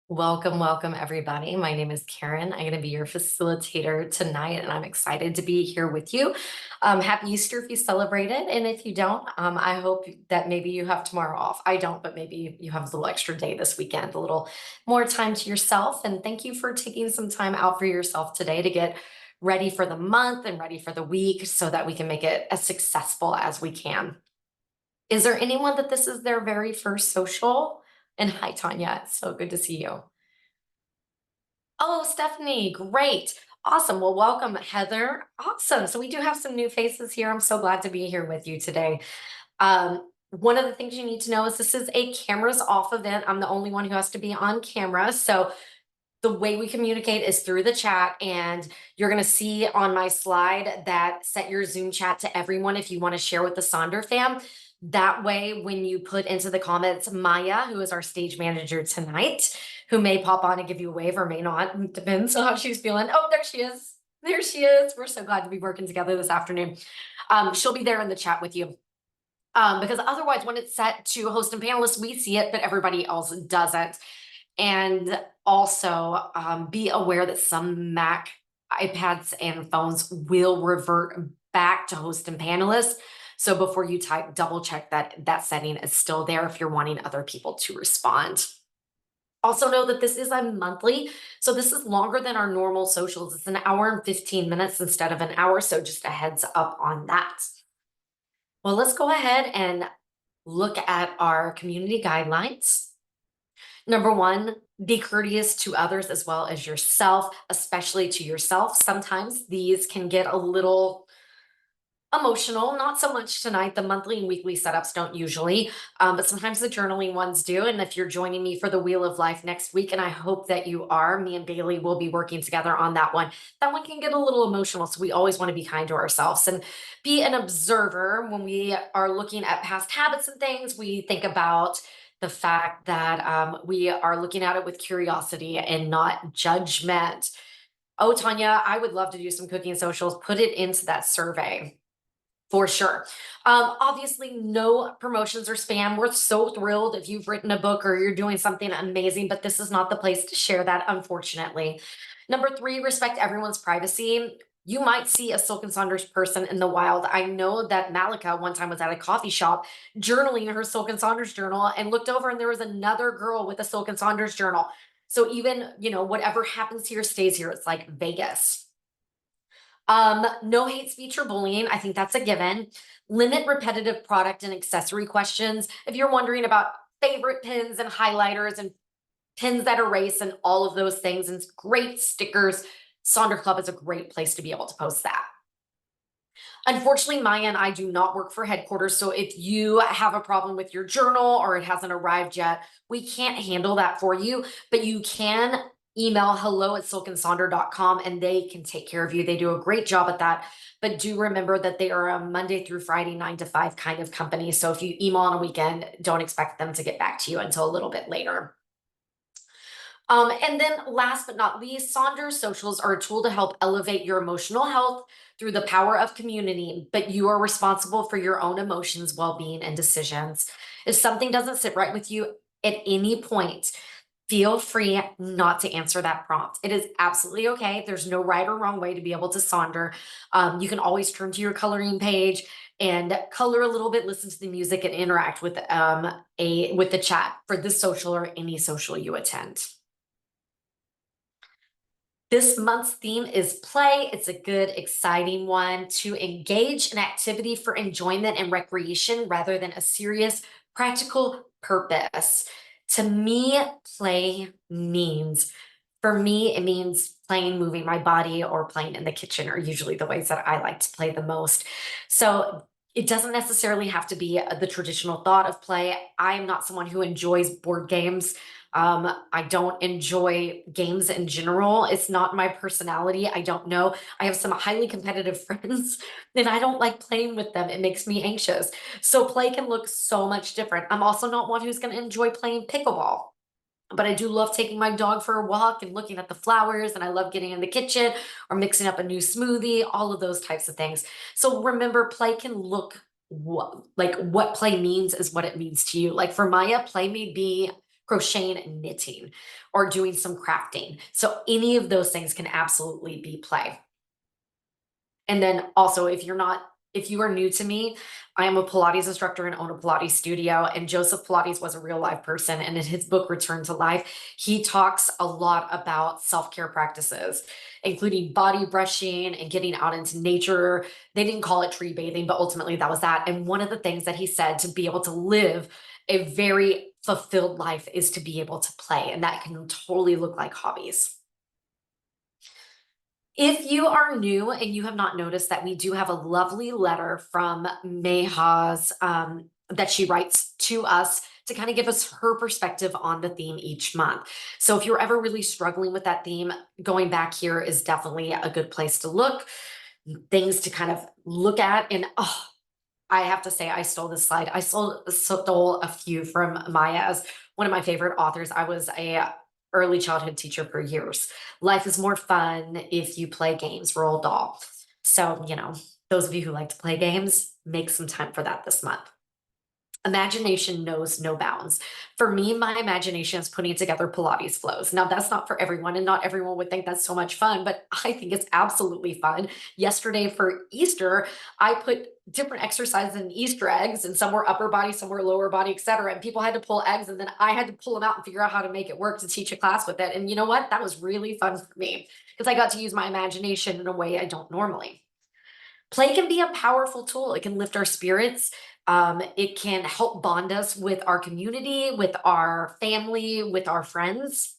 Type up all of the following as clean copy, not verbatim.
Welcome, welcome, everybody. My name is Karen. I'm going to be your facilitator tonight, and I'm excited to be here with you. Happy Easter if you celebrate it. And if you don't, I hope that maybe you have tomorrow off. I don't, but maybe you have a little extra day this weekend, a little more time to yourself. And thank you for taking some time out for yourself today to get ready for the month and ready for the week so that we can make it as successful as we can. Is there anyone that this is their very first social? And hi, Tanya. It's so good to see you. Oh, Stephanie, great. Awesome. Well, welcome, Heather. Awesome. So we do have some new faces here. I'm so glad to be here with you today. One of the things you need to know is this is a cameras off event. I'm the only one who has to be on camera. So the way we communicate is through the chat, and you're going to see on my slide that set your Zoom chat to everyone if you want to share with the Sonder fam. That way, when you put into the comments Maya, who is our stage manager tonight, who may pop on and give you a wave or may not, depends on how she's feeling. Oh, there she is. There she is. We're so glad to be working together this afternoon. She'll be there in the chat with you. Because otherwise, when it's set to host and panelists, we see it, but everybody else doesn't. And also be aware that some Mac, iPads, and phones will revert back to host and panelists. So before you type, double check that that setting is still there if you're wanting other people to respond. Also know that this is a monthly, so this is longer than our normal socials. It's an hour and 15 minutes instead of an hour, so just a heads up on that. Well, let's go ahead and look at our community guidelines. Number one, be courteous to others as well as yourself, especially to yourself. Sometimes these can get a little emotional, not so much tonight. The monthly and weekly setups don't usually, but sometimes the journaling ones do. And if you're joining me for the Wheel of Life next week, and I hope that you are, me and Bailey will be working together on that one. That one can get a little emotional. So we always want to be kind to ourselves and be an observer. When we are looking at past habits and things, we think about the fact that we are looking at it with curiosity and not judgment. Oh, Tanya, I would love to do some cooking socials. Put it into that survey. For sure. Obviously, no promotions or spam. We're so thrilled if you've written a book or you're doing something amazing, but this is not the place to share that, unfortunately. Number three, respect everyone's privacy. You might see a Silk and Saunders person in the wild. I know that Malika one time was at a coffee shop journaling her Silk and Saunders journal and looked over and there was another girl with a Silk and Saunders journal. So even, whatever happens here stays here. It's like Vegas. No hate speech or bullying. I think that's a given. Limit repetitive product and accessory questions. If you're wondering about favorite pins and highlighters and pins that erase and all of those things and great stickers, Sonder Club is a great place to be able to post that. Unfortunately, Maya and I do not work for headquarters. So if you have a problem with your journal or it hasn't arrived yet, we can't handle that for you, but you can email hello@silkandsonder.com and they can take care of you. They do a great job at that. But do remember that they are a Monday through Friday, 9 to 5 kind of company. So if you email on a weekend, don't expect them to get back to you until a little bit later. And then last but not least, Sonder Socials are a tool to help elevate your emotional health through the power of community, but you are responsible for your own emotions, well-being, and decisions. If something doesn't sit right with you at any point, feel free not to answer that prompt. It is absolutely okay. There's no right or wrong way to be able to Sonder. You can always turn to your coloring page and color a little bit, listen to the music, and interact with with the chat for this social or any social you attend. This month's theme is play. It's a good, exciting one to engage in activity for enjoyment and recreation rather than a serious, practical purpose. To me, play means, for me, it means playing, moving my body, or playing in the kitchen are usually the ways that I like to play the most. So it doesn't necessarily have to be the traditional thought of play. I'm not someone who enjoys board games. I don't enjoy games in general. It's not my personality. I don't know. I have some highly competitive friends and I don't like playing with them. It makes me anxious. So play can look so much different. I'm also not one who's going to enjoy playing pickleball. But I do love taking my dog for a walk and looking at the flowers, and I love getting in the kitchen or mixing up a new smoothie, all of those types of things. So remember, play can look like what play means is what it means to you. Like for Maya, play may be crocheting and knitting, or doing some crafting. So any of those things can absolutely be play. And then also, if you are new to me, I am a Pilates instructor and own a Pilates studio. And Joseph Pilates was a real life person. And in his book, Return to Life, he talks a lot about self care practices, including body brushing and getting out into nature. They didn't call it tree bathing, but ultimately that was that. And one of the things that he said to be able to live a very fulfilled life is to be able to play. And that can totally look like hobbies. If you are new and you have not noticed that we do have a lovely letter from Mayha's that she writes to us to kind of give us her perspective on the theme each month. So if you're ever really struggling with that theme, going back here is definitely a good place to look, things to kind of look at. And oh, I have to say, I stole this slide. Stole a few from Maya as one of my favorite authors. I was a early childhood teacher for years. Life is more fun if you play games, roll doll. So, those of you who like to play games, make some time for that this month. Imagination knows no bounds. For me, my imagination is putting together Pilates flows. Now, that's not for everyone, and not everyone would think that's so much fun, but I think it's absolutely fun. Yesterday for Easter, I put different exercises in Easter eggs, and some were upper body, some were lower body, etc. And people had to pull eggs, and then I had to pull them out and figure out how to make it work to teach a class with it. And you know what? That was really fun for me because I got to use my imagination in a way I don't normally. Play can be a powerful tool. It can lift our spirits. It can help bond us with our community, with our family, with our friends.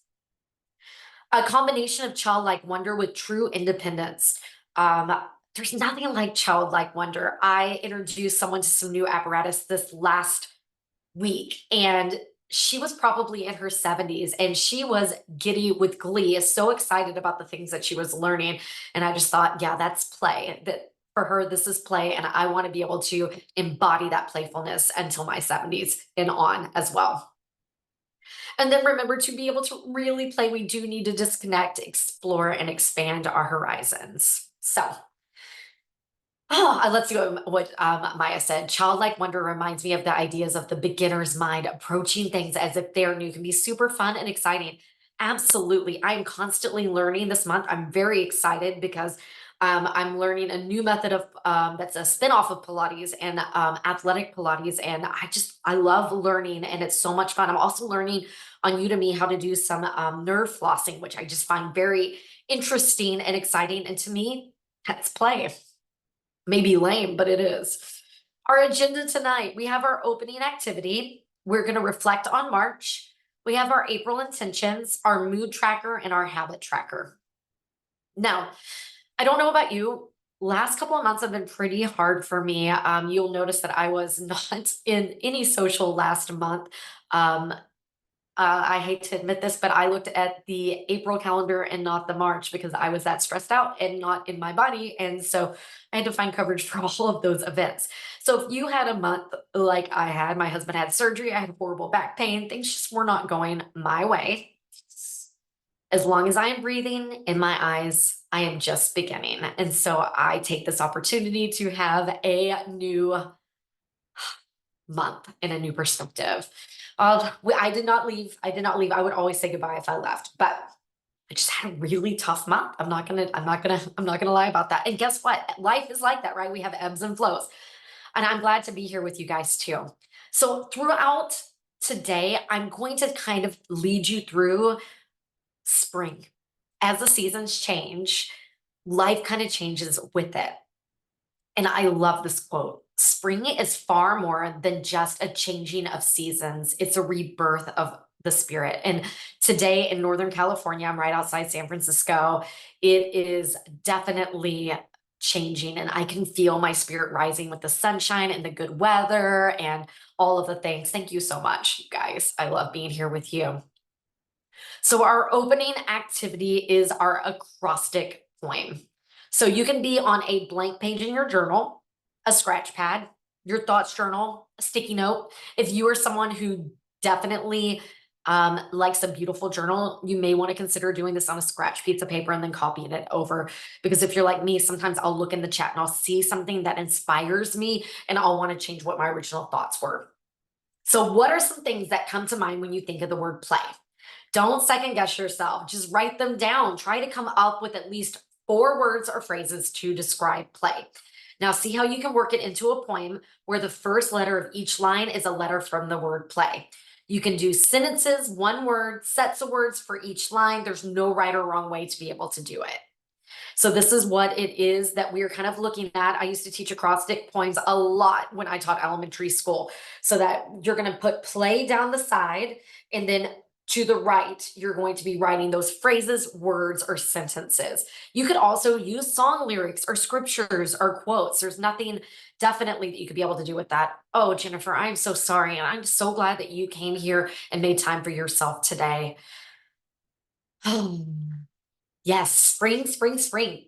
A combination of childlike wonder with true independence. Um, there's nothing like childlike wonder. I introduced someone to some new apparatus this last week, and she was probably in her 70s and she was giddy with glee, so excited about the things that she was learning. And I just thought, yeah, that's play. That for her, this is play. And I want to be able to embody that playfulness until my 70s and on as well. And then remember, to be able to really play, we do need to disconnect, explore, and expand our horizons. So, let's go what Maya said. Childlike wonder reminds me of the ideas of the beginner's mind. Approaching things as if they're new can be super fun and exciting. Absolutely. I am constantly learning this month. I'm very excited because I'm learning a new method of that's a spin-off of Pilates and athletic Pilates. And I love learning, and it's so much fun. I'm also learning on Udemy how to do some nerve flossing, which I just find very interesting and exciting. And to me, that's play. Maybe lame, but it is. Our agenda tonight, we have our opening activity. We're going to reflect on March. We have our April intentions, our mood tracker, and our habit tracker. Now, I don't know about you. Last couple of months have been pretty hard for me. You'll notice that I was not in any social last month. Um, I hate to admit this, but I looked at the April calendar and not the March because I was that stressed out and not in my body. And so I had to find coverage for all of those events. So if you had a month like I had, my husband had surgery, I had horrible back pain, things just were not going my way. As long as I am breathing in my eyes, I am just beginning. And so I take this opportunity to have a new month and a new perspective. I did not leave. I did not leave. I would always say goodbye if I left, but I just had a really tough month. I'm not gonna lie about that. And guess what? Life is like that, right? We have ebbs and flows. And I'm glad to be here with you guys too. So throughout today, I'm going to kind of lead you through spring. As the seasons change, life kind of changes with it. And I love this quote. Spring is far more than just a changing of seasons. It's a rebirth of the spirit. And today in Northern California, I'm right outside San Francisco. It is definitely changing, and I can feel my spirit rising with the sunshine and the good weather and all of the things. Thank you so much, you guys. I love being here with you. So our opening activity is our acrostic poem. So you can be on a blank page in your journal, a scratch pad, your thoughts journal, a sticky note. If you are someone who definitely likes a beautiful journal, you may want to consider doing this on a scratch piece of paper and then copying it over. Because if you're like me, sometimes I'll look in the chat and I'll see something that inspires me and I'll want to change what my original thoughts were. So, what are some things that come to mind when you think of the word play? Don't second guess yourself. Just write them down. Try to come up with at least 4 words or phrases to describe play. Now, see how you can work it into a poem where the first letter of each line is a letter from the word play. You can do sentences, one word, sets of words for each line. There's no right or wrong way to be able to do it. So this is what it is that we're kind of looking at. I used to teach acrostic poems a lot when I taught elementary school. So that you're going to put play down the side, and then to the right, you're going to be writing those phrases, words, or sentences. You could also use song lyrics or scriptures or quotes. There's nothing definitely that you could be able to do with that. Oh, Jennifer, I'm so sorry. And I'm so glad that you came here and made time for yourself today. Yes, spring, spring, spring.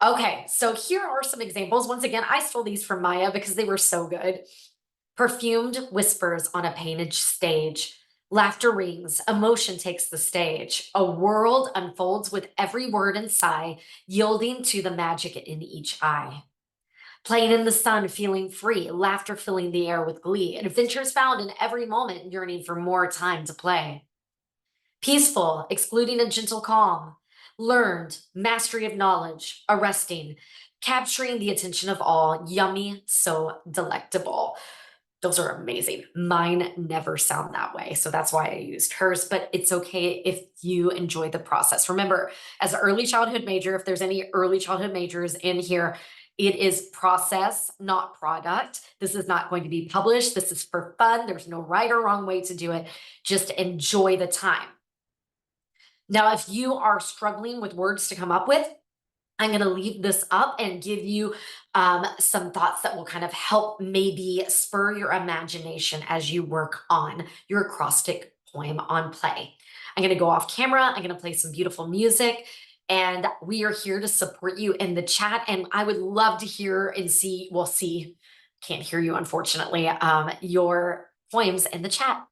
Okay, so here are some examples. Once again, I stole these from Maya because they were so good. Perfumed whispers on a painted stage. Laughter rings, emotion takes the stage. A world unfolds with every word and sigh, yielding to the magic in each eye. Playing in the sun, feeling free, laughter filling the air with glee. Adventures found in every moment, yearning for more time to play. Peaceful, excluding a gentle calm. Learned, mastery of knowledge, arresting, capturing the attention of all. Yummy, so delectable. Those are amazing. Mine never sound that way. So that's why I used hers, but it's okay if you enjoy the process. Remember, as an early childhood major, if there's any early childhood majors in here, it is process, not product. This is not going to be published. This is for fun. There's no right or wrong way to do it. Just enjoy the time. Now, if you are struggling with words to come up with, I'm going to leave this up and give you some thoughts that will kind of help maybe spur your imagination as you work on your acrostic poem on play. I'm going to go off camera. I'm going to play some beautiful music. And we are here to support you in the chat. And I would love to hear and see, well, see, can't hear you, unfortunately, your poems in the chat.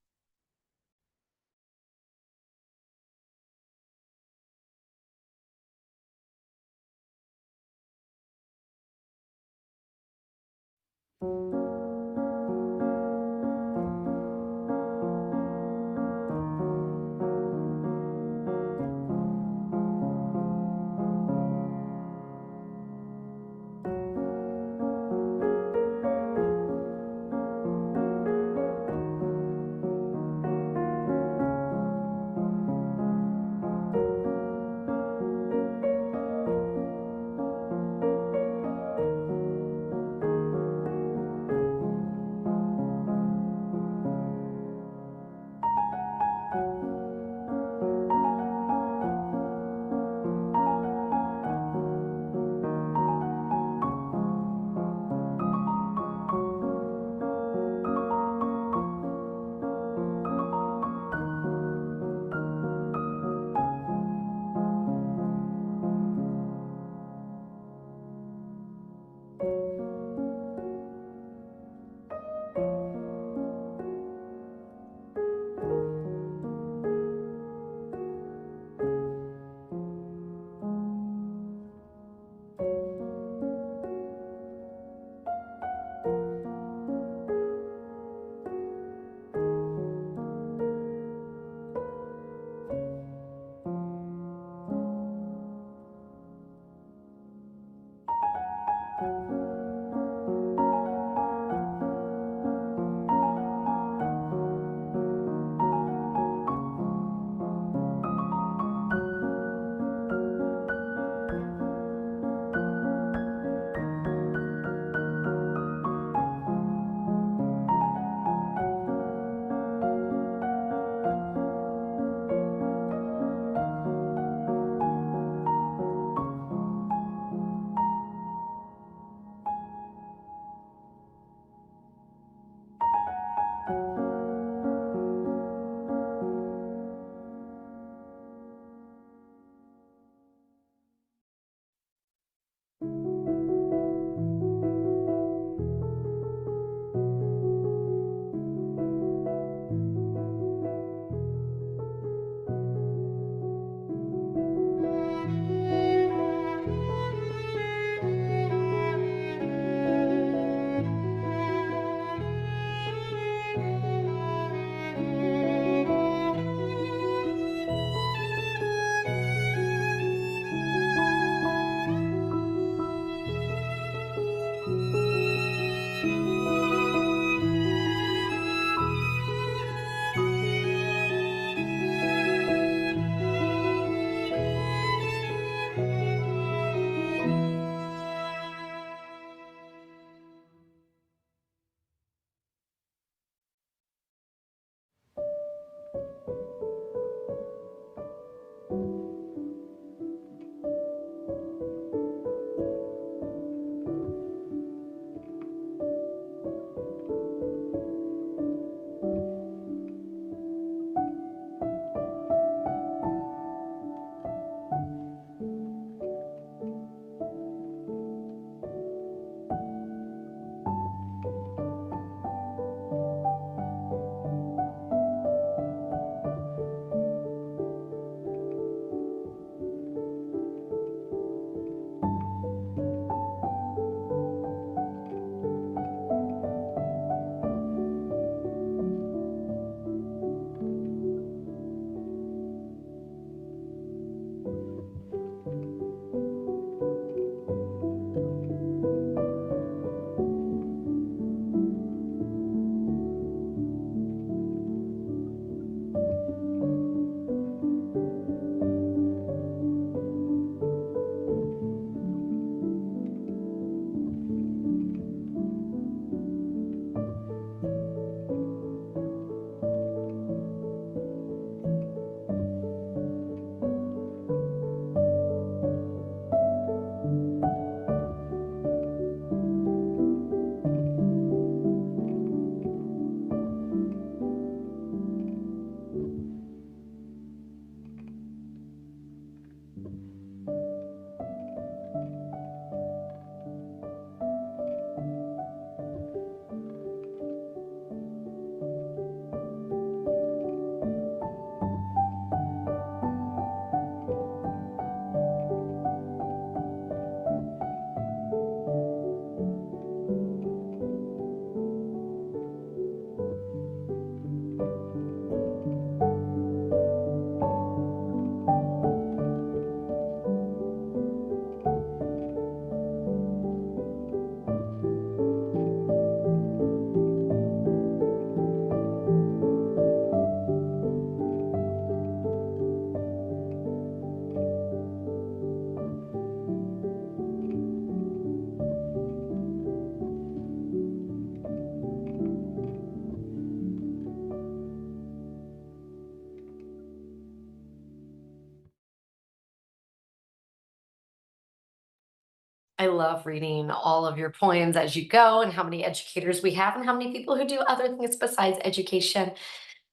I love reading all of your poems as you go and how many educators we have and how many people who do other things besides education.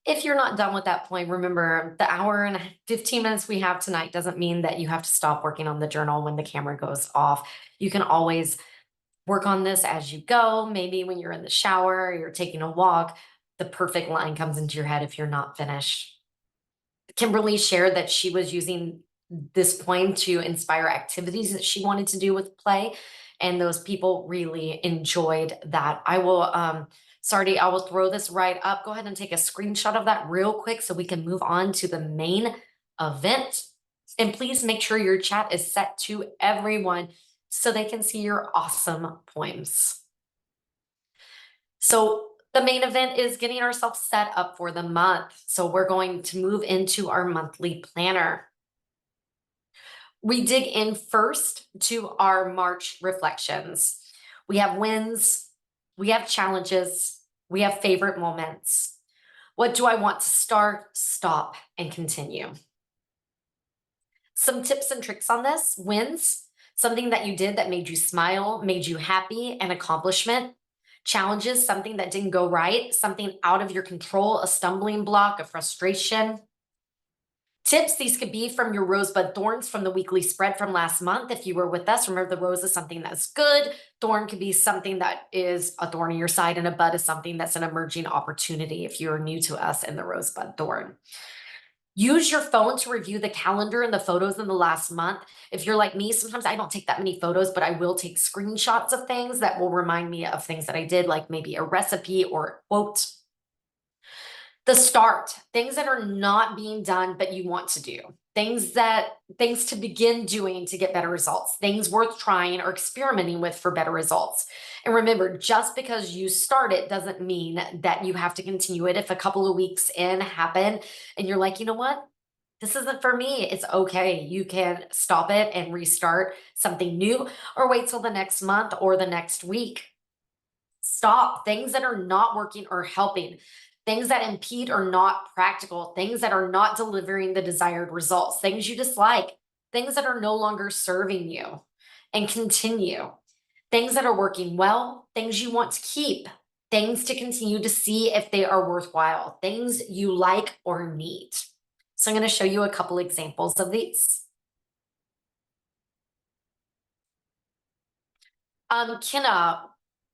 If you're not done with that poem, remember the hour and 15 minutes we have tonight doesn't mean that you have to stop working on the journal when the camera goes off. You can always work on this as you go. Maybe when you're in the shower, or you're taking a walk, the perfect line comes into your head if you're not finished. Kimberly shared that she was using this poem to inspire activities that she wanted to do with play, and those people really enjoyed that. I will throw this right up. Go ahead and take a screenshot of that real quick so we can move on to the main event. And please make sure your chat is set to everyone so they can see your awesome poems. So the main event is getting ourselves set up for the month. So we're going to move into our monthly planner. We dig in first to our March reflections. We have wins, we have challenges, we have favorite moments. What do I want to start, stop, and continue? Some tips and tricks on this: wins, something that you did that made you smile, made you happy, an accomplishment. Challenges, something that didn't go right, something out of your control, a stumbling block, a frustration. Tips, these could be from your rosebud thorns from the weekly spread from last month. If you were with us, remember the rose is something that's good. Thorn could be something that is a thorn in your side, and a bud is something that's an emerging opportunity if you're new to us in the rosebud thorn. Use your phone to review the calendar and the photos in the last month. If you're like me, sometimes I don't take that many photos, but I will take screenshots of things that will remind me of things that I did, like maybe a recipe or a quote. The start, things that are not being done, but you want to do. Things to begin doing to get better results, things worth trying or experimenting with for better results. And remember, just because you start it doesn't mean that you have to continue it. If a couple of weeks in happen and you're like, you know what? This isn't for me. It's okay. You can stop it and restart something new, or wait till the next month or the next week. Stop things that are not working or helping. things that impede or not practical, things that are not delivering the desired results, things you dislike, things that are no longer serving you, and continue. Things that are working well, things you want to keep, things to continue to see if they are worthwhile, things you like or need. So I'm going to show you a couple examples of these. Kenna,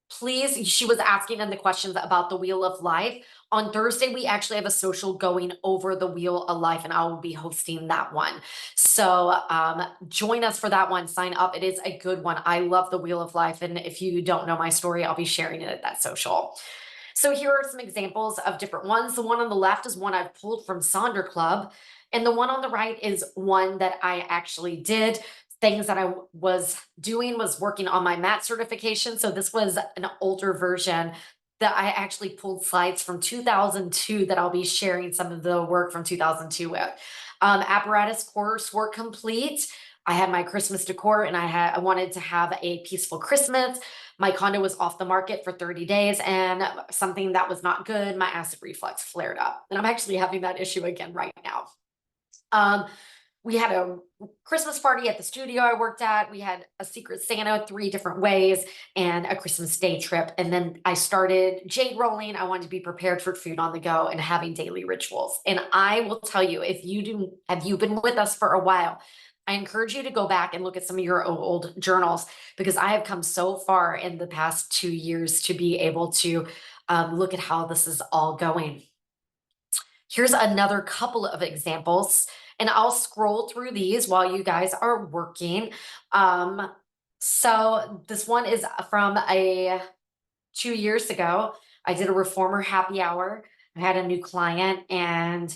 please, she was asking in the questions about the Wheel of Life. On Thursday, we actually have a social going over the Wheel of Life, and I will be hosting that one. So join us for that one. Sign up. It is a good one. I love the Wheel of Life. And if you don't know my story, I'll be sharing it at that social. So here are some examples of different ones. The one on the left is one I've pulled from Sonder Club. And the one on the right is one that I actually did. Things that I was doing was working on my MAT certification. So this was an older version that I actually pulled slides from 2002 that I'll be sharing some of the work from 2002 with. Apparatus coursework complete. I had my Christmas decor and I wanted to have a peaceful Christmas. My condo was off the market for 30 days and something that was not good, my acid reflux flared up. And I'm actually having that issue again right now. We had a Christmas party at the studio I worked at. We had a Secret Santa 3 different ways and a Christmas Day trip. And then I started jade rolling. I wanted to be prepared for food on the go and having daily rituals. And I will tell you, have you been with us for a while? I encourage you to go back and look at some of your old journals because I have come so far in the past 2 years to be able to look at how this is all going. Here's another couple of examples, and I'll scroll through these while you guys are working. So this one is from 2 years ago. I did a reformer happy hour. I had a new client, and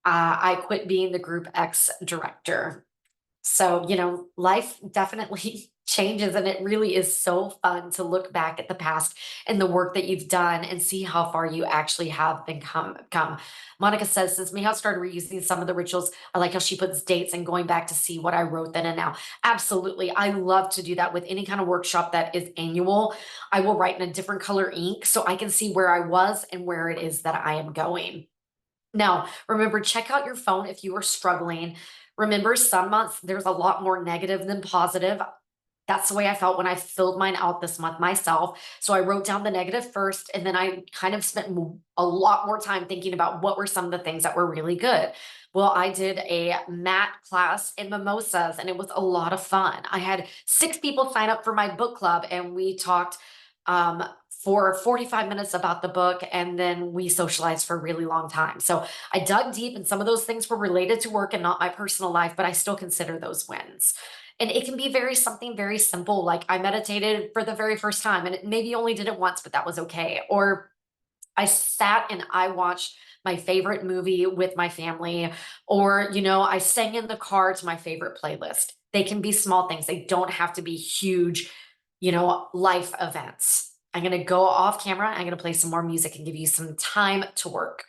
I quit being the Group X director. So, life definitely changes, and it really is so fun to look back at the past and the work that you've done and see how far you actually have come. Monica says, since Michal started reusing some of the rituals, I like how she puts dates and going back to see what I wrote then and now. Absolutely. I love to do that with any kind of workshop that is annual. I will write in a different color ink so I can see where I was and where it is that I am going. Now, remember, check out your phone if you are struggling. Remember, some months there's a lot more negative than positive. That's the way I felt when I filled mine out this month myself. So I wrote down the negative first, and then I kind of spent a lot more time thinking about what were some of the things that were really good. Well, I did a mat class in mimosas, and it was a lot of fun. I had 6 people sign up for my book club, and we talked for 45 minutes about the book, and then we socialized for a really long time. So I dug deep, and some of those things were related to work and not my personal life, but I still consider those wins. And it can be something very simple, like I meditated for the very first time, and it maybe only did it once, but that was okay. Or I sat and I watched my favorite movie with my family, or, I sang in the car to my favorite playlist. They can be small things. They don't have to be huge, life events. I'm going to go off camera. I'm going to play some more music and give you some time to work.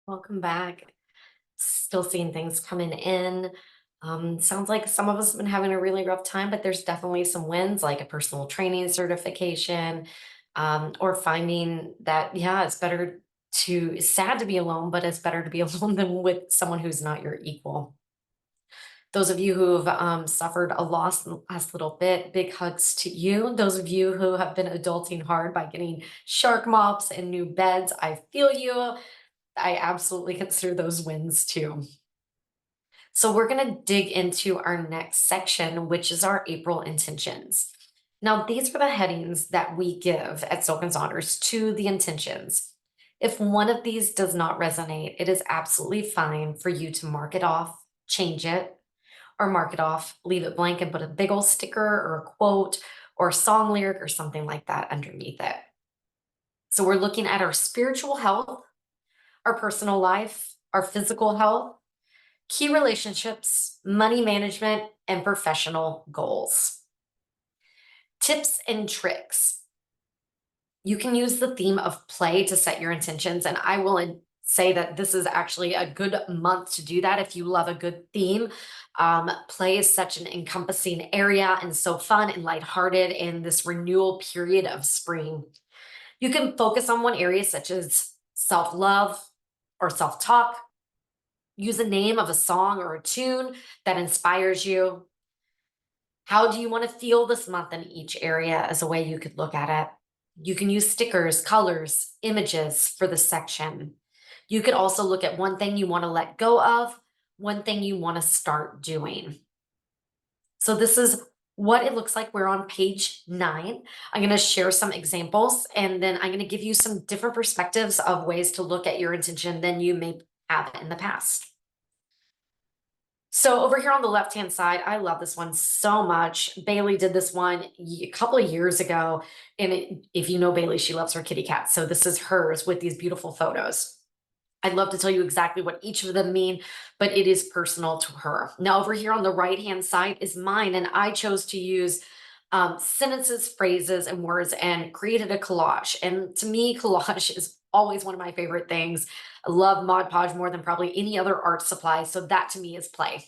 Welcome back. Still seeing things coming in. Sounds like some of us have been having a really rough time, but there's definitely some wins, like a personal training certification, or finding that, yeah, it's sad to be alone, but it's better to be alone than with someone who's not your equal. Those of you who've suffered a loss in the last little bit, big hugs to you. Those of you who have been adulting hard by getting shark mops and new beds, I feel you. I absolutely consider those wins too. So we're going to dig into our next section, which is our April intentions. Now, these are the headings that we give at Silk and Saunders to the intentions. If one of these does not resonate, it is absolutely fine for you to mark it off, change it, or mark it off, leave it blank and put a big old sticker or a quote or a song lyric or something like that underneath it. So we're looking at our spiritual health, our personal life, our physical health, key relationships, money management, and professional goals. Tips and tricks. You can use the theme of play to set your intentions, and I will say that this is actually a good month to do that if you love a good theme. Play is such an encompassing area and so fun and lighthearted in this renewal period of spring. You can focus on one area, such as self love or self talk. Use a name of a song or a tune that inspires you. How do you want to feel this month in each area as a way you could look at it? You can use stickers, colors, images for this section. You could also look at one thing you want to let go of, one thing you want to start doing. So this is what it looks like. We're on page 9. I'm going to share some examples and then I'm going to give you some different perspectives of ways to look at your intention than you may have in the past. So over here on the left-hand side, I love this one so much. Bailey did this one a couple of years ago. And if you know Bailey, she loves her kitty cat. So this is hers with these beautiful photos. I'd love to tell you exactly what each of them mean, but it is personal to her. Now over here on the right-hand side is mine. And I chose to use sentences, phrases, and words and created a collage. And to me, collage is always one of my favorite things. I love Mod Podge more than probably any other art supply. So that to me is play.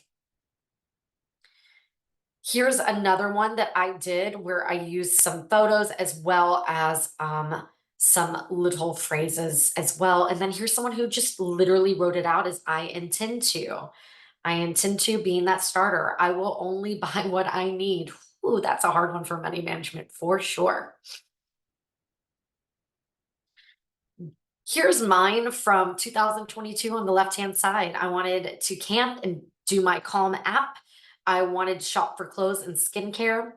Here's another one that I did where I used some photos as well as some little phrases as well. And then here's someone who just literally wrote it out as I intend to. I intend to being that starter. I will only buy what I need. Ooh, that's a hard one for money management for sure. Here's mine from 2022 on the left-hand side. I wanted to camp and do my Calm app. I wanted to shop for clothes and skincare.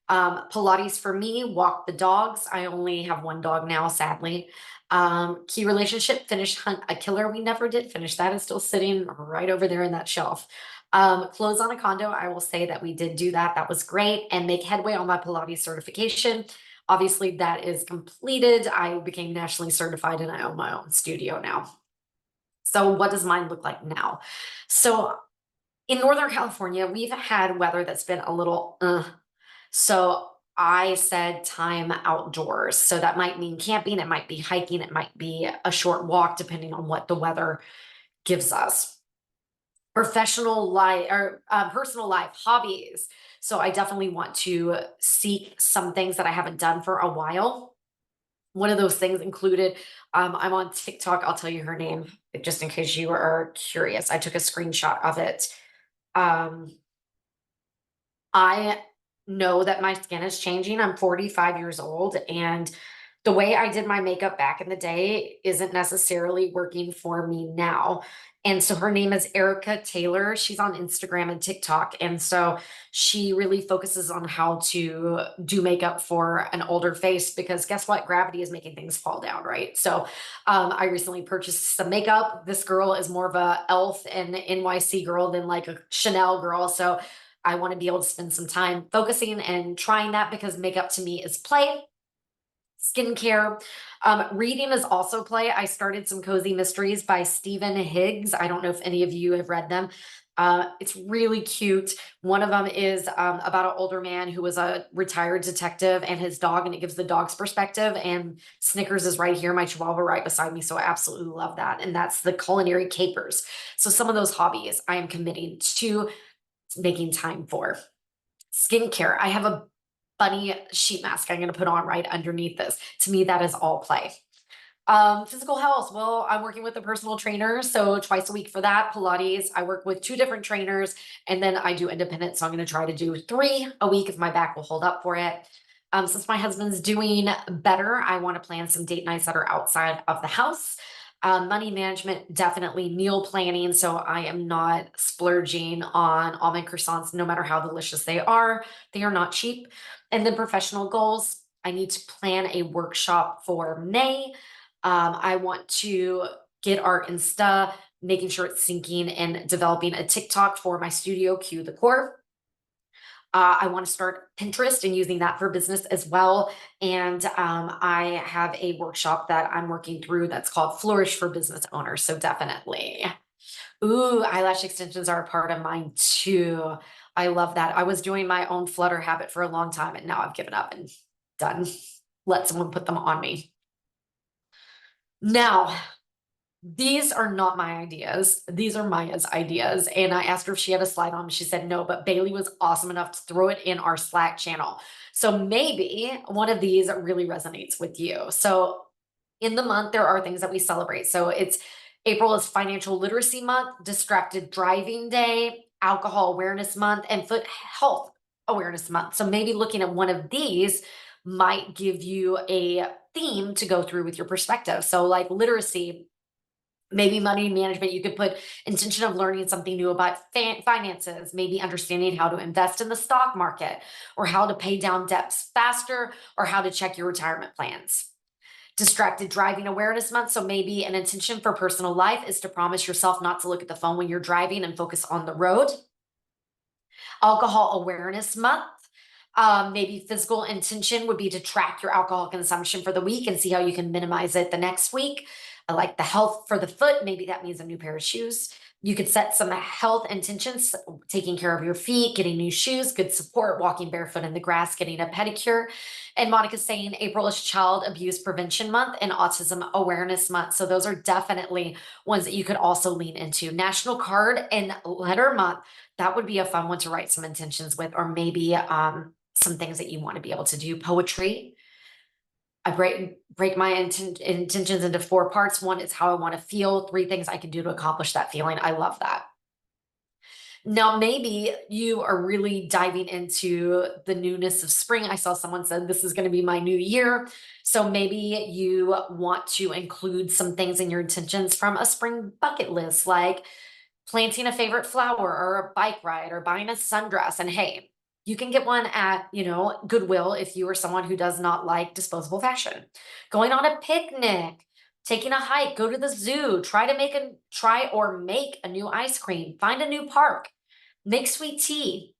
Pilates for me, walk the dogs. I only have one dog now, sadly. Key relationship, finish Hunt a Killer. We never did finish that. It's still sitting right over there in that shelf. Close on a condo. I will say that we did do that. That was great. And make headway on my Pilates certification. Obviously, that is completed. I became nationally certified and I own my own studio now. So, what does mine look like now? So, in Northern California, we've had weather that's been a little, so I said time outdoors. So that might mean camping, it might be hiking, it might be a short walk, depending on what the weather gives us. Professional life or personal life, hobbies. So I definitely want to seek some things that I haven't done for a while. One of those things included, I'm on TikTok. I'll tell you her name just in case you are curious. I took a screenshot of it. Um, I know that my skin is changing. I'm 45 years old, and the way I did my makeup back in the day isn't necessarily working for me now. And so her name is Erica Taylor. She's on Instagram and TikTok. And so she really focuses on how to do makeup for an older face because guess what? Gravity is making things fall down, right? So I recently purchased some makeup. This girl is more of a elf and NYC girl than like a Chanel girl. So I want to be able to spend some time focusing and trying that because makeup to me is play. Skincare. Reading is also play. I started some Cozy Mysteries by Stephen Higgs. I don't know if any of you have read them. It's really cute. One of them is about an older man who was a retired detective and his dog, and it gives the dog's perspective. And Snickers is right here, my Chihuahua right beside me. So I absolutely love that. And that's the culinary capers. So some of those hobbies I am committing to making time for. Skincare. I have a bunny sheet mask I'm going to put on right underneath this. To me, that is all play. Physical health. Well, I'm working with a personal trainer, so twice a week for that. Pilates. I work with two different trainers, and then I do independent. So I'm going to try to do 3 a week if my back will hold up for it. Since my husband's doing better, I want to plan some date nights that are outside of the house. Money management, definitely meal planning. So I am not splurging on almond croissants, no matter how delicious they are. They are not cheap. And then professional goals. I need to plan a workshop for May. I want to get our Insta, making sure it's syncing and developing a TikTok for my studio, Cue the Core. I want to start Pinterest and using that for business as well. And I have a workshop that I'm working through that's called Flourish for Business Owners. So definitely. Ooh, eyelash extensions are a part of mine too. I love that. I was doing my own flutter habit for a long time and now I've given up and done. Let someone put them on me. Now, these are not my ideas. These are Maya's ideas. And I asked her if she had a slide on. She said no, but Bailey was awesome enough to throw it in our Slack channel. So maybe one of these really resonates with you. So in the month, there are things that we celebrate. So it's April is Financial Literacy Month, Distracted Driving Day, Alcohol Awareness Month, and Foot Health Awareness Month. So maybe looking at one of these might give you a theme to go through with your perspective. So like literacy, maybe money management, you could put intention of learning something new about finances, maybe understanding how to invest in the stock market or how to pay down debts faster or how to check your retirement plans. Distracted Driving Awareness Month. So maybe an intention for personal life is to promise yourself not to look at the phone when you're driving and focus on the road. Alcohol Awareness Month. Maybe physical intention would be to track your alcohol consumption for the week and see how you can minimize it the next week. I like the health for the foot. Maybe that means a new pair of shoes. You could set some health intentions, taking care of your feet, getting new shoes, good support, walking barefoot in the grass, getting a pedicure. And Monica's saying April is Child Abuse Prevention Month and Autism Awareness Month. So those are definitely ones that you could also lean into. National Card and Letter Month. That would be a fun one to write some intentions with, or maybe some things that you want to be able to do. Poetry. I break my intentions into 4 parts. One is how I want to feel. 3 things I can do to accomplish that feeling. I love that. Now, maybe you are really diving into the newness of spring. I saw someone said this is going to be my new year. So maybe you want to include some things in your intentions from a spring bucket list, like planting a favorite flower or a bike ride or buying a sundress. And hey, you can get one at, Goodwill if you are someone who does not like disposable fashion. Going on a picnic, taking a hike, go to the zoo, try or make a new ice cream, find a new park, make sweet tea,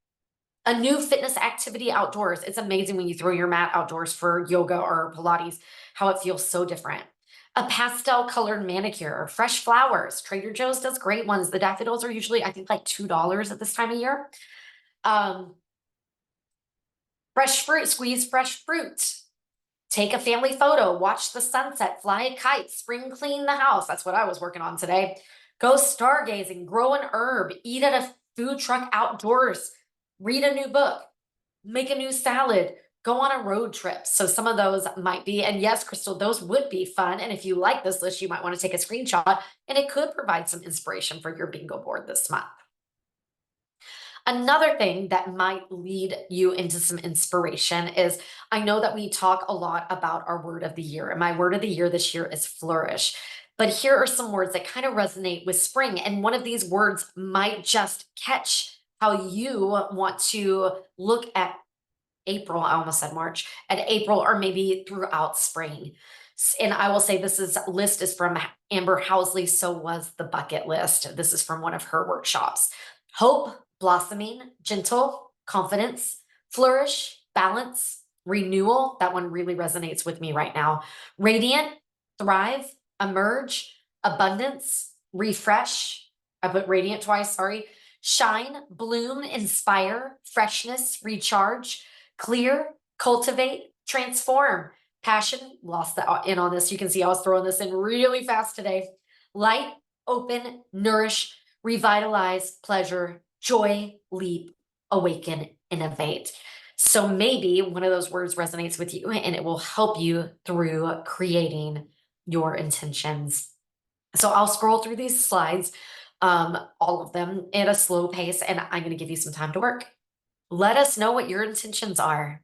a new fitness activity outdoors. It's amazing when you throw your mat outdoors for yoga or Pilates, how it feels so different. A pastel colored manicure, fresh flowers. Trader Joe's does great ones. The daffodils are usually, I think, like $2 at this time of year. Fresh fruit, squeeze fresh fruit. Take a family photo, watch the sunset, fly a kite, spring clean the house. That's what I was working on today. Go stargazing, grow an herb, eat at a food truck outdoors, read a new book, make a new salad, go on a road trip. So some of those might be, and yes, Crystal, those would be fun. And if you like this list, you might want to take a screenshot and it could provide some inspiration for your bingo board this month. Another thing that might lead you into some inspiration is I know that we talk a lot about our word of the year, and my word of the year this year is flourish. But here are some words that kind of resonate with spring. And one of these words might just catch how you want to look at April. I almost said March, at April, or maybe throughout spring. And I will say list is from Amber Housley. So was the bucket list. This is from one of her workshops. Hope, blossoming, gentle, confidence, flourish, balance, renewal. That one really resonates with me right now. Radiant, thrive, emerge, abundance, refresh. I put radiant twice, sorry. Shine, bloom, inspire, freshness, recharge, clear, cultivate, transform. Passion, lost the in on this. You can see I was throwing this in really fast today. Light, open, nourish, revitalize, pleasure, joy, leap, awaken, innovate. So maybe one of those words resonates with you and it will help you through creating your intentions. So I'll scroll through these slides, all of them at a slow pace, and I'm going to give you some time to work. Let us know what your intentions are.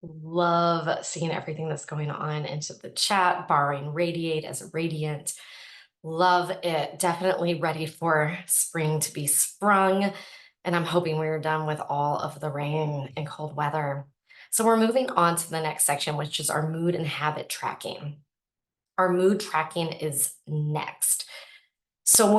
Love seeing everything that's going on into the chat, borrowing radiate as a radiant. Love it. Definitely ready for spring to be sprung. And I'm hoping we're done with all of the rain and cold weather. So we're moving on to the next section, which is our mood and habit tracking. Our mood tracking is next. So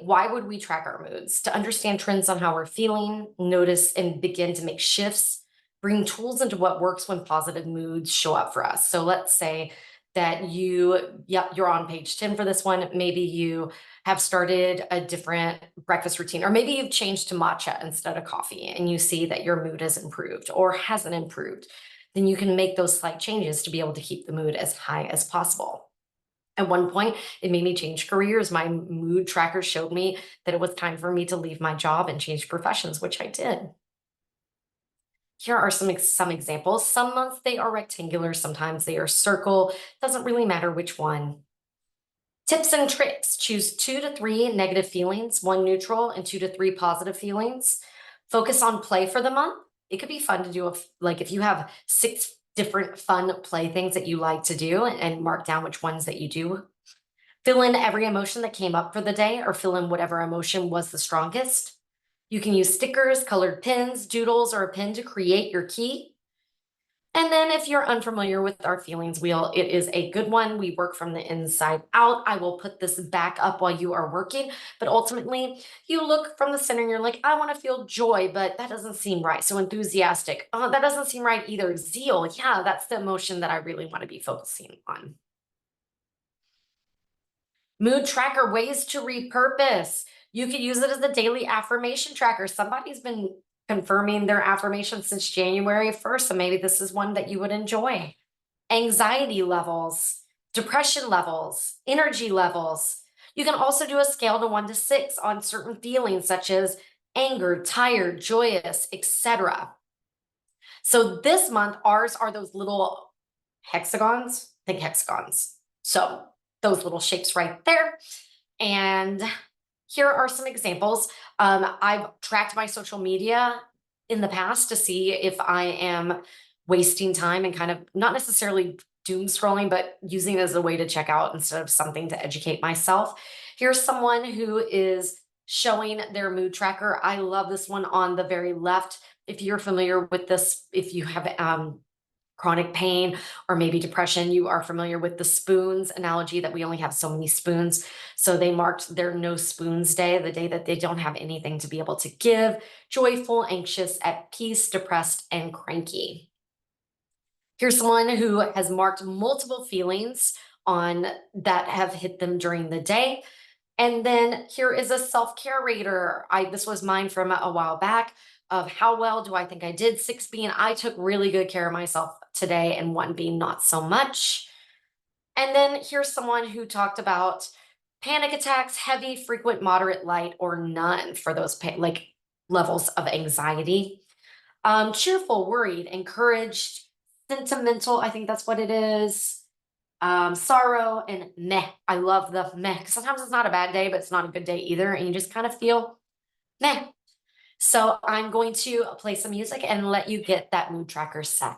why would we track our moods? To understand trends on how we're feeling, notice and begin to make shifts, bring tools into what works when positive moods show up for us. So let's say that you're on page 10 for this one. Maybe you have started a different breakfast routine, or maybe you've changed to matcha instead of coffee and you see that your mood has improved or hasn't improved. Then you can make those slight changes to be able to keep the mood as high as possible. At one point, it made me change careers. My mood tracker showed me that it was time for me to leave my job and change professions, which I did. Here are some examples. Some months they are rectangular, sometimes they are circle. Doesn't really matter which one. Tips and tricks. Choose 2 to 3 negative feelings, 1 neutral, and 2 to 3 positive feelings. Focus on play for the month. It could be fun to do, like if you have 6 different fun play things that you like to do and mark down which ones that you do. Fill in every emotion that came up for the day or fill in whatever emotion was the strongest. You can use stickers, colored pins, doodles, or a pen to create your key. And then if you're unfamiliar with our feelings wheel, it is a good one. We work from the inside out. I will put this back up while you are working, but ultimately you look from the center and you're like, I want to feel joy, but that doesn't seem right. So enthusiastic, that doesn't seem right either. Zeal, yeah, that's the emotion that I really want to be focusing on. Mood tracker, ways to repurpose. You could use it as a daily affirmation tracker. Somebody's been confirming their affirmations since January 1st, so maybe this is one that you would enjoy. Anxiety levels, depression levels, energy levels. You can also do a scale to 1 to 6 on certain feelings such as anger, tired, joyous, etc. So this month, ours are those little hexagons. Think hexagons. So those little shapes right there. And here are some examples. I've tracked my social media in the past to see if I am wasting time and kind of not necessarily doom scrolling, but using it as a way to check out instead of something to educate myself. Here's someone who is showing their mood tracker. I love this one on the very left. If you're familiar with this, if you have chronic pain or maybe depression, you are familiar with the spoons analogy that we only have so many spoons. So they marked their no spoons day, the day that they don't have anything to be able to give, joyful, anxious, at peace, depressed, and cranky. Here's someone who has marked multiple feelings on that have hit them during the day. And then here is a self-care rater. This was mine from a while back of how well do I think I did? 6 being I took really good care of myself today, and 1 being not so much. And then here's someone who talked about panic attacks, heavy, frequent, moderate, light, or none for those like levels of anxiety. Cheerful, worried, encouraged, sentimental. I think that's what it is. Sorrow and meh. I love the meh. 'Cause sometimes it's not a bad day, but it's not a good day either. And you just kind of feel meh. So I'm going to play some music and let you get that mood tracker set.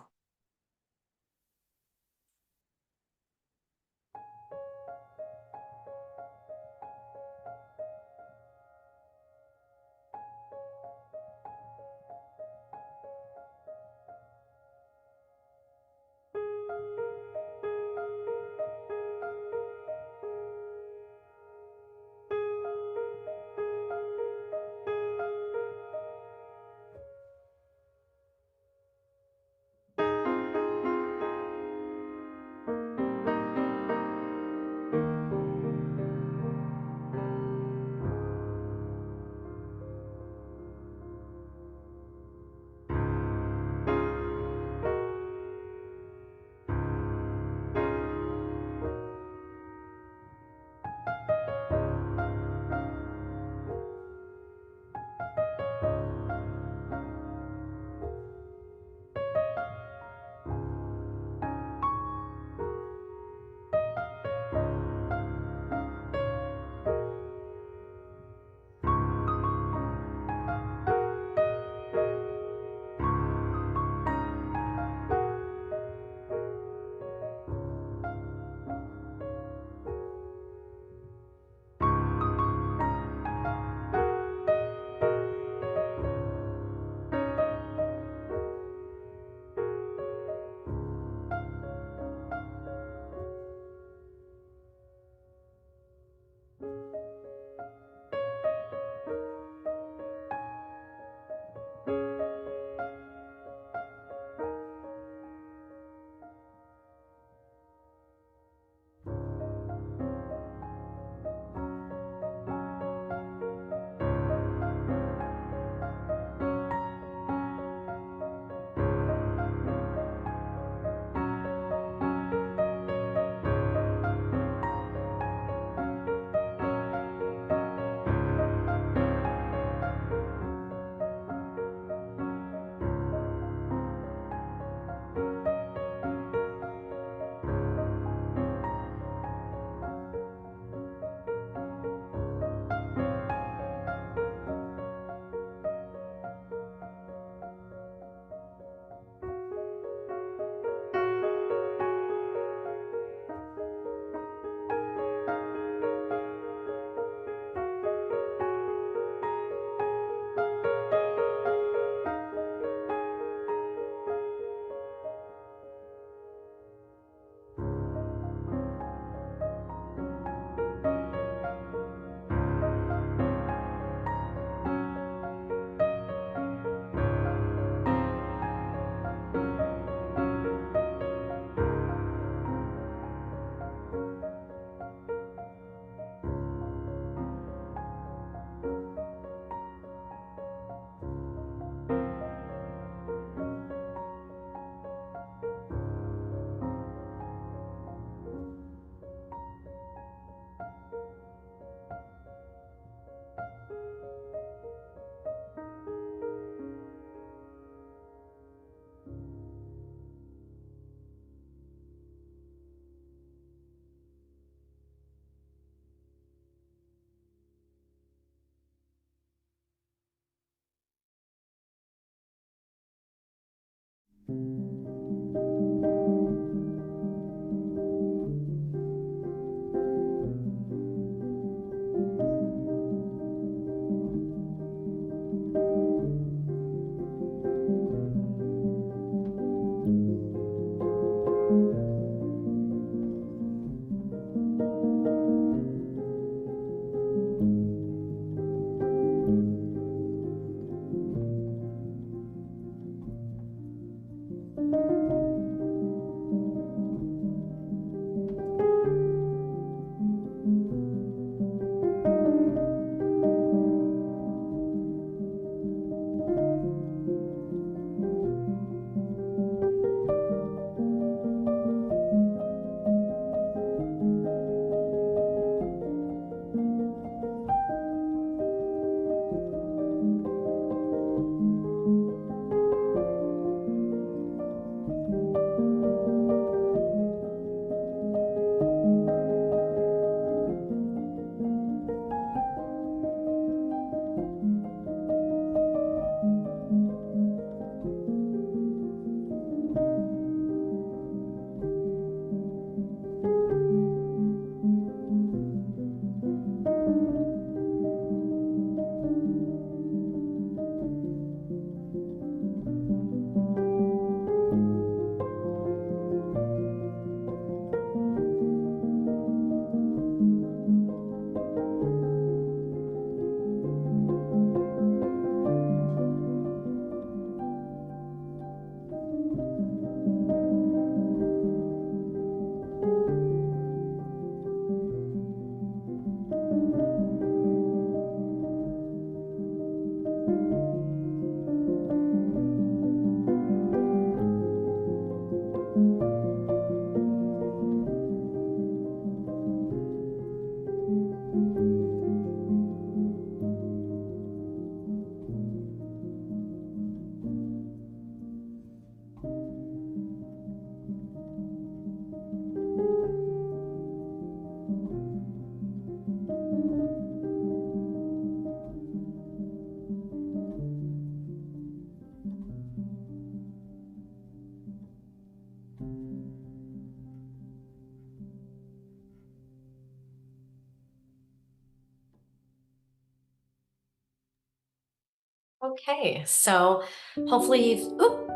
Okay, so hopefully oop,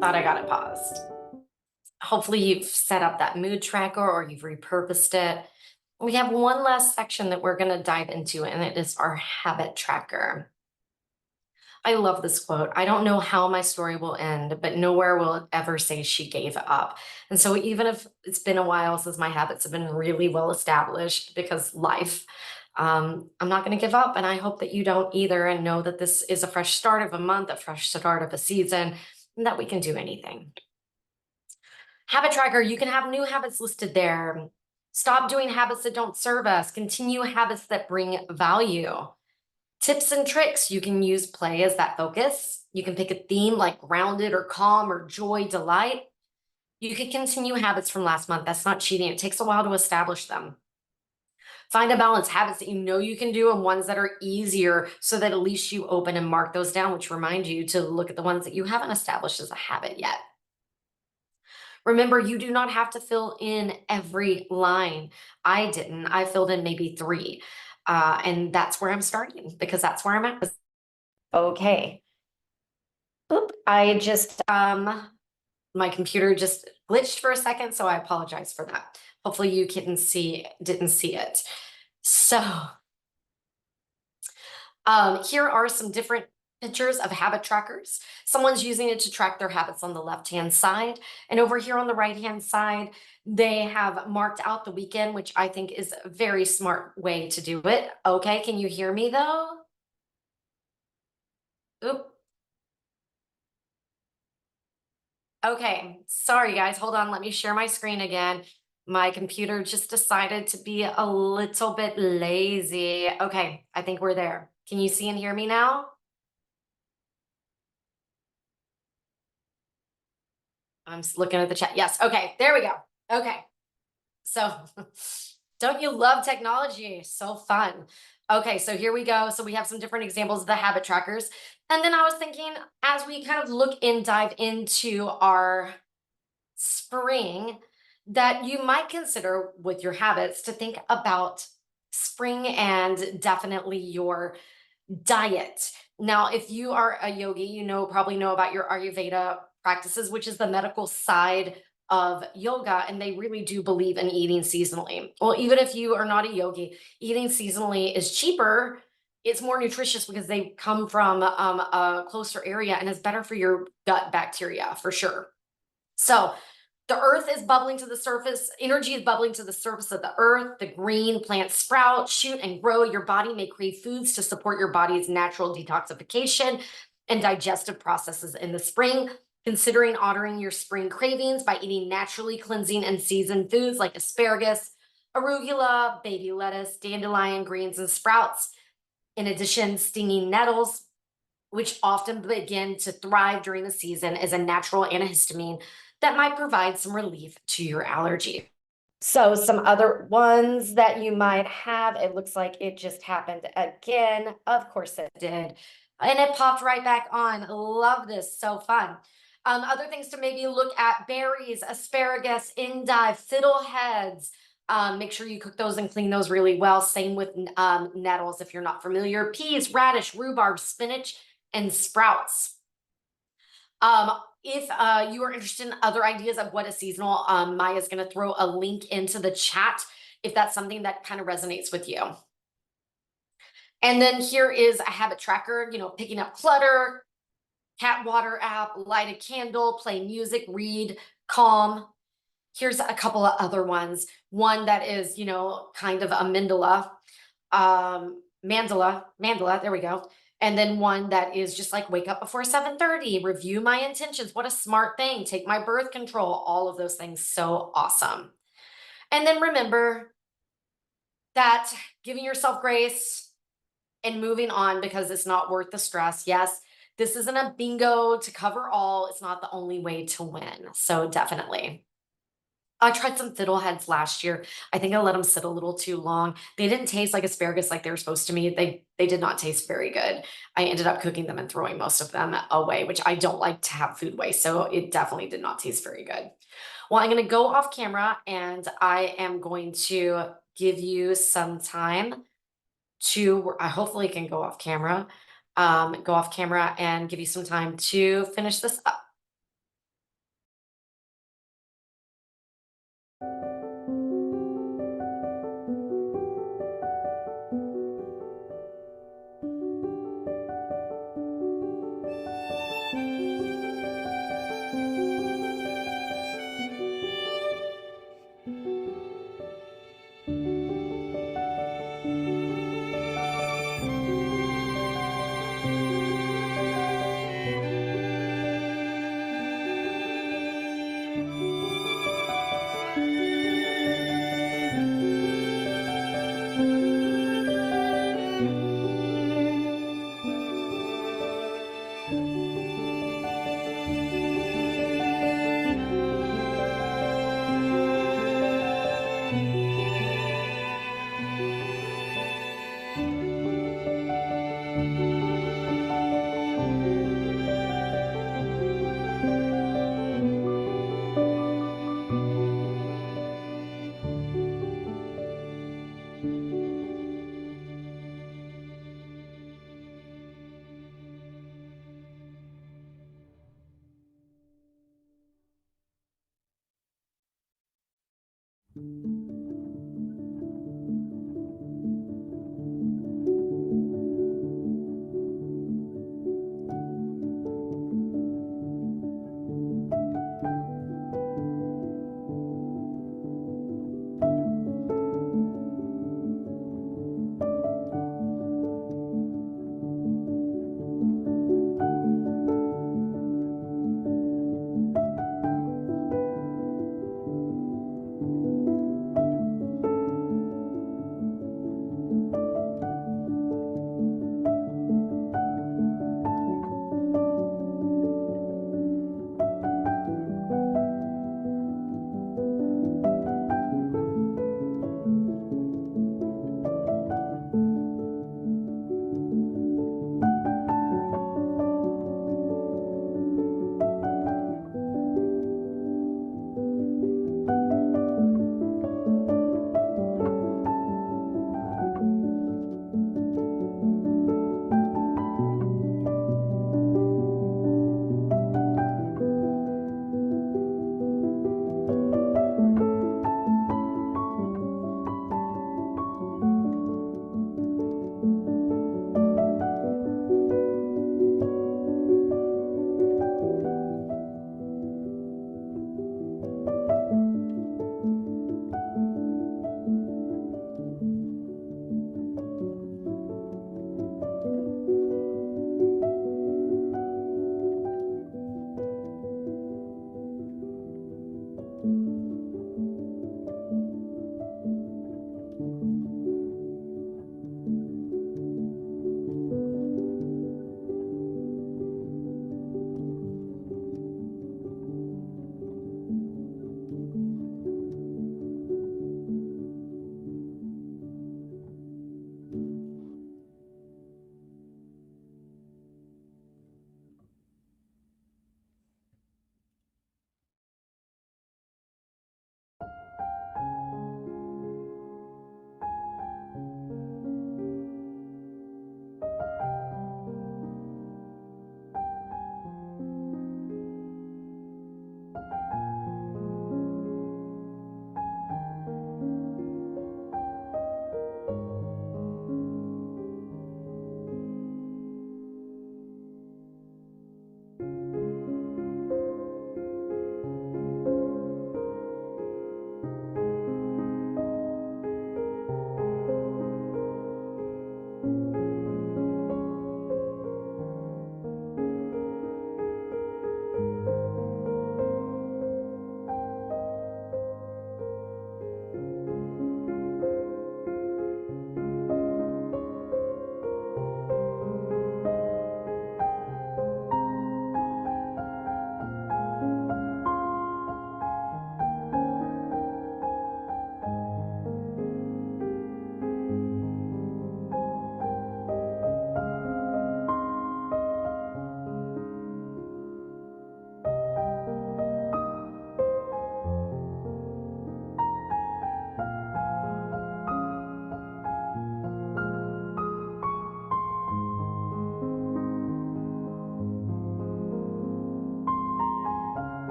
thought I got it paused. Hopefully you've set up that mood tracker or you've repurposed it. We have one last section that we're going to dive into, and it is our habit tracker. I love this quote. I don't know how my story will end, but nowhere will it ever say she gave up. And so, even if it's been a while since my habits have been really well established because life, I'm not going to give up. And I hope that you don't either. And know that this is a fresh start of a month, a fresh start of a season, and that we can do anything. Habit tracker, you can have new habits listed there. Stop doing habits that don't serve us, continue habits that bring value. Tips and tricks, you can use play as that focus. You can pick a theme like grounded or calm or joy, delight. You can continue habits from last month. That's not cheating. It takes a while to establish them. Find a balance, habits that you know you can do and ones that are easier so that at least you open and mark those down, which remind you to look at the ones that you haven't established as a habit yet. Remember, you do not have to fill in every line. I didn't. I filled in maybe three. And that's where I'm starting because that's where I'm at. Okay. Oop, I just my computer just glitched for a second, so I apologize for that. Hopefully you didn't see it. So here are some different pictures of habit trackers. Someone's using it to track their habits on the left-hand side. And over here on the right-hand side, they have marked out the weekend, which I think is a very smart way to do it. Okay, can you hear me though? Oop. Okay, sorry guys, hold on, let me share my screen again. My computer just decided to be a little bit lazy. Okay, I think we're there. Can you see and hear me now? I'm just looking at the chat. Yes, okay, there we go. Okay, so don't you love technology? So fun. Okay, so here we go. So we have some different examples of the habit trackers. And then I was thinking, as we kind of look and dive into our spring, that you might consider with your habits to think about spring and definitely your diet. Now, if you are a yogi, probably know about your Ayurveda practices, which is the medical side of yoga, and they really do believe in eating seasonally. Well, even if you are not a yogi, eating seasonally is cheaper. It's more nutritious because they come from a closer area and is better for your gut bacteria for sure. So the earth is bubbling to the surface. Energy is bubbling to the surface of the earth. The green plants sprout, shoot, and grow. Your body may crave foods to support your body's natural detoxification and digestive processes in the spring. Considering honoring your spring cravings by eating naturally cleansing and seasoned foods like asparagus, arugula, baby lettuce, dandelion greens, and sprouts. In addition, stinging nettles, which often begin to thrive during the season, is a natural antihistamine that might provide some relief to your allergy. So some other ones that you might have, it looks like it just happened again. Of course it did. And it popped right back on. Love this, so fun. Other things to maybe look at: berries, asparagus, endive, fiddleheads. Make sure you cook those and clean those really well. Same with nettles if you're not familiar. Peas, radish, rhubarb, spinach, and sprouts. If you are interested in other ideas of what is seasonal, Maya's going to throw a link into the chat if that's something that kind of resonates with you. And then here is a habit tracker, picking up clutter, cat water app, light a candle, play music, read, calm. Here's a couple of other ones. One that is, kind of a mandala, there we go. And then one that is just like wake up before 7:30, review my intentions. What a smart thing. Take my birth control, all of those things. So awesome. And then remember that giving yourself grace and moving on because it's not worth the stress. Yes, this isn't a bingo to cover all. It's not the only way to win. So definitely. I tried some fiddleheads last year. I think I let them sit a little too long. They didn't taste like asparagus like they were supposed to me. They did not taste very good. I ended up cooking them and throwing most of them away, which I don't like to have food waste. So it definitely did not taste very good. Well, I'm going to go off camera and I am going to give you some time to, I hopefully can go off camera. go off camera and give you some time to finish this up.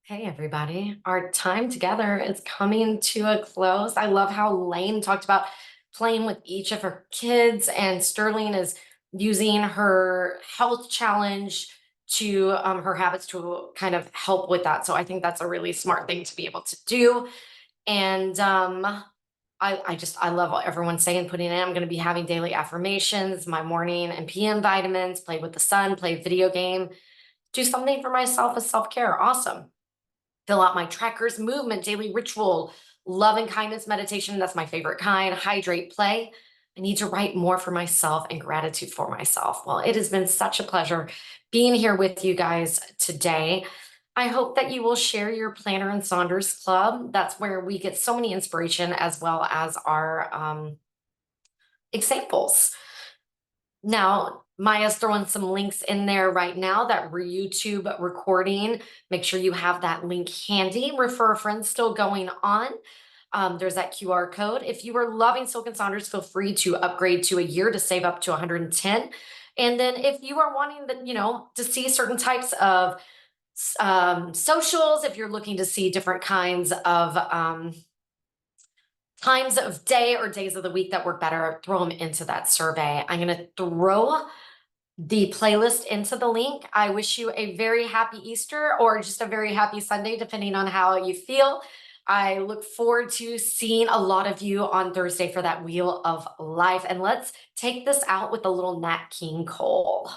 Hey, everybody. Our time together is coming to a close. I love how Lane talked about playing with each of her kids, and Sterling is using her health challenge to her habits to kind of help with that. So I think that's a really smart thing to be able to do. And I love what everyone's saying, putting in. I'm going to be having daily affirmations, my morning and PM vitamins, play with the sun, play video game, do something for myself as self care. Awesome. Fill out my trackers, movement, daily ritual, love and kindness meditation. That's my favorite kind. Hydrate, play. I need to write more for myself and gratitude for myself. Well, it has been such a pleasure being here with you guys today. I hope that you will share your Planner and Saunders Club. That's where we get so many inspiration as well as our examples. Now, Maya's throwing some links in there right now, that YouTube recording. Make sure you have that link handy. Refer a friend still going on. There's that QR code. If you are loving Silk and Saunders, feel free to upgrade to a year to save up to 110. And then if you are wanting to see certain types of socials, if you're looking to see different kinds of times of day or days of the week that work better, throw them into that survey. I'm going to throw the playlist into the link. I wish you a very happy Easter or just a very happy Sunday, depending on how you feel. I look forward to seeing a lot of you on Thursday for that Wheel of Life. And let's take this out with a little Nat King Cole.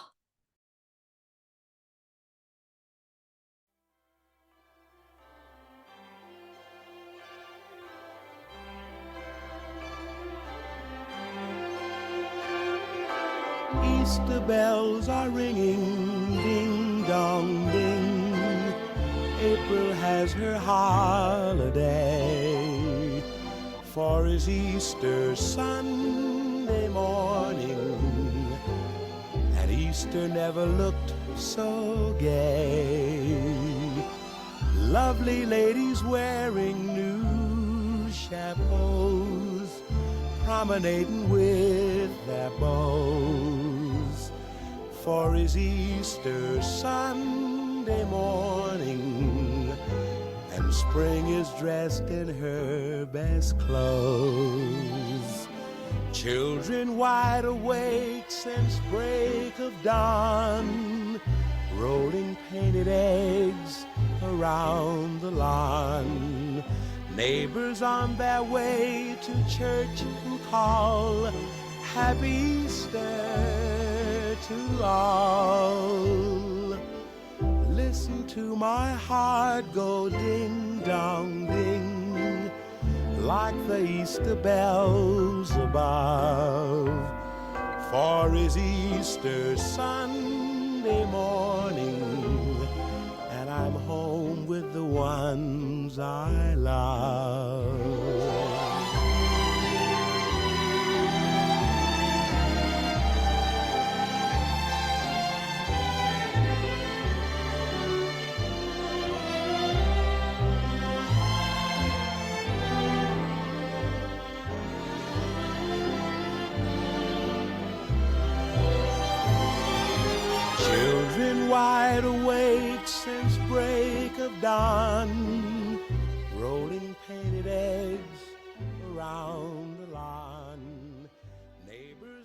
Easter bells are ringing, ding dong ding. April has her holiday, for it's Easter Sunday morning, and Easter never looked so gay. Lovely ladies wearing new chapeaus, promenading with their bows, for it's Easter Sunday morning, and spring is dressed in her best clothes. Children wide awake since break of dawn, rolling painted eggs around the lawn. Neighbors on their way to church who call Happy Easter to all. Listen to my heart go ding dong ding, like the Easter bells above, for it's Easter Sunday morning, and I'm home with the ones I love. Children wide awake since break of dawn, rolling painted eggs around